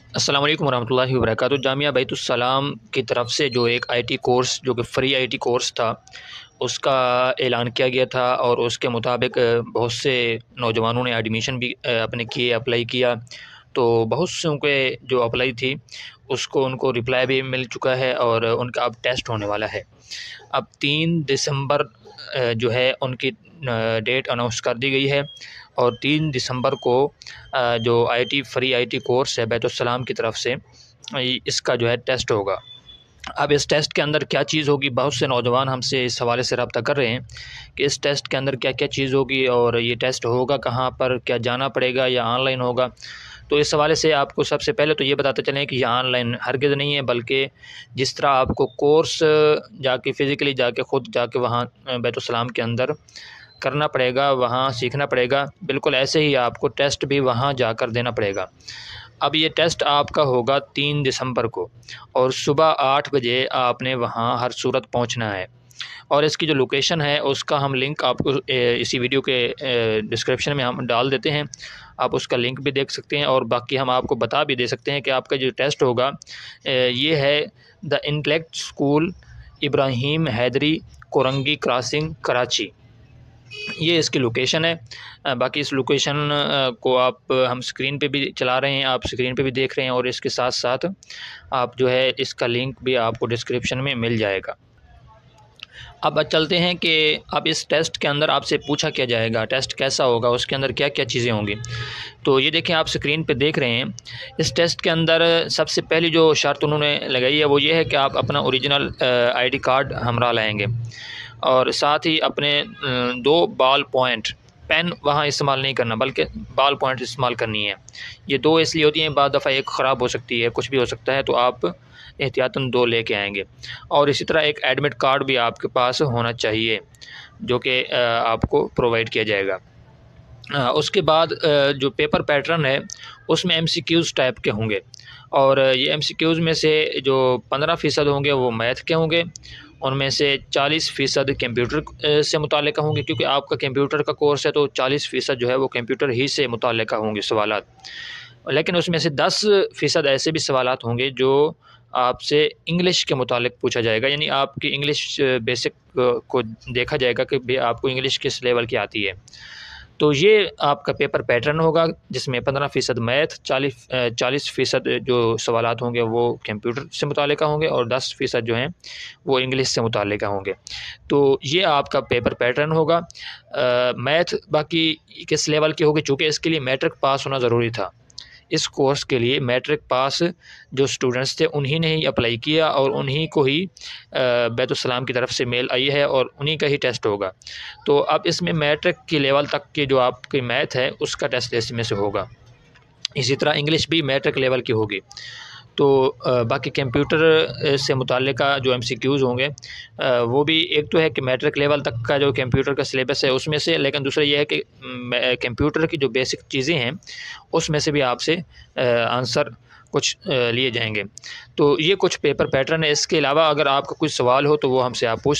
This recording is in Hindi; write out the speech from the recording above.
अस्सलाम वालेकुम वरहमतुल्लाहि वबरकातुहू। जामिया बैतुस्सलाम की तरफ से जो एक आईटी कोर्स जो कि फ़्री आईटी कोर्स था, उसका ऐलान किया गया था और उसके मुताबिक बहुत से नौजवानों ने एडमिशन भी अपने किए, अप्लाई किया। तो बहुत से के जो अप्लाई थी उसको उनको रिप्लाई भी मिल चुका है और उनका अब टेस्ट होने वाला है। अब 3 दिसंबर जो है उनकी डेट अनाउंस कर दी गई है और 3 दिसंबर को जो आईटी फ़्री आईटी कोर्स है बैतुस्सलाम की तरफ से इसका जो है टेस्ट होगा। अब इस टेस्ट के अंदर क्या चीज़ होगी, बहुत से नौजवान हमसे इस हवाले से रब्ता कर रहे हैं कि इस टेस्ट के अंदर क्या-क्या चीज़ होगी और ये टेस्ट होगा कहाँ पर, क्या जाना पड़ेगा या ऑनलाइन होगा? तो इस हवाले से आपको सबसे पहले तो ये बताते चलें कि ये ऑनलाइन हरगिज़ नहीं है, बल्कि जिस तरह आपको कोर्स जाके फ़िज़िकली जाके खुद जाके वहाँ बैतुस्सलाम के अंदर करना पड़ेगा, वहाँ सीखना पड़ेगा, बिल्कुल ऐसे ही आपको टेस्ट भी वहाँ जाकर देना पड़ेगा। अब ये टेस्ट आपका होगा 3 दिसंबर को और सुबह 8 बजे आपने वहाँ हर सूरत पहुँचना है और इसकी जो लोकेशन है उसका हम लिंक आपको इसी वीडियो के डिस्क्रिप्शन में हम डाल देते हैं। आप उसका लिंक भी देख सकते हैं और बाकी हम आपको बता भी दे सकते हैं कि आपका जो टेस्ट होगा ये है the intellect school Ibrahim Haidari Korangi crossing Karachi. ये इसकी लोकेशन है। बाकी इस लोकेशन को आप हम स्क्रीन पे भी चला रहे हैं, आप स्क्रीन पे भी देख रहे हैं और इसके साथ-साथ आप जो है इसका लिंक भी आपको डिस्क्रिप्शन में मिल जाएगा। अब चलते हैं कि अब इस टेस्ट के अंदर आपसे पूछा क्या जाएगा, टेस्ट कैसा होगा, उसके अंदर क्या-क्या चीज़ें होंगी। तो ये देखें, आप स्क्रीन पे देख रहे हैं, इस टेस्ट के अंदर सबसे पहली जो शर्त उन्होंने लगाई है वो ये है कि आप अपना ओरिजिनल आईडी कार्ड हमरा लाएँगे और साथ ही अपने 2 बॉल पॉइंट पेन वहाँ इस्तेमाल नहीं करना, बल्कि बॉल पॉइंट इस्तेमाल करनी है। ये 2 इसलिए होती हैं, बाद दफ़ा एक ख़राब हो सकती है, कुछ भी हो सकता है, तो आप एहतियातन 2 लेके आएँगे। और इसी तरह एक एडमिट कार्ड भी आपके पास होना चाहिए, जो कि आपको प्रोवाइड किया जाएगा। उसके बाद जो पेपर पैटर्न है उसमें एमसीक्यूज़ टाइप के होंगे और ये एमसीक्यूज़ में से जो 15% होंगे वो मैथ के होंगे, उनमें से 40% कंप्यूटर से मुताल्लिक़ होंगे, क्योंकि आपका कंप्यूटर का कोर्स है तो 40% जो है वो कंप्यूटर ही से मुताल्लिक़ होंगे सवालात। लेकिन उसमें से 10% ऐसे भी सवालात होंगे जो आपसे इंग्लिश के मुतालिक पूछा जाएगा, यानी आपकी इंग्लिश बेसिक को देखा जाएगा कि भई आपको इंग्लिश किस लेवल की आती है। तो ये आपका पेपर पैटर्न होगा जिसमें 15% मैथ, 40% जो सवालात होंगे वो कंप्यूटर से मुताल्लिक़ होंगे और 10% जो हैं वो इंग्लिश से मुताल्लिक़ होंगे। तो ये आपका पेपर पैटर्न होगा। मैथ बाकी किस लेवल की होगी, चूँकि इसके लिए मैट्रिक पास होना ज़रूरी था। इस कोर्स के लिए मैट्रिक पास जो स्टूडेंट्स थे उन्हीं ने ही अप्लाई किया और उन्हीं को ही बैतुस्सलाम की तरफ से मेल आई है और उन्हीं का ही टेस्ट होगा। तो अब इसमें मैट्रिक की लेवल तक की जो आपकी मैथ है उसका टेस्ट इसमें से होगा। इसी तरह इंग्लिश भी मैट्रिक लेवल की होगी। तो बाकी कंप्यूटर से मुताल्लिक़ा जो एमसीक्यूज़ होंगे वो भी एक तो है कि मैट्रिक लेवल तक का जो कंप्यूटर का सिलेबस है उसमें से, लेकिन दूसरा ये है कि कंप्यूटर की जो बेसिक चीज़ें हैं उसमें से भी आपसे आंसर कुछ लिए जाएँगे। तो ये कुछ पेपर पैटर्न है। इसके अलावा अगर आपका कोई सवाल हो तो वो हमसे आप पूछ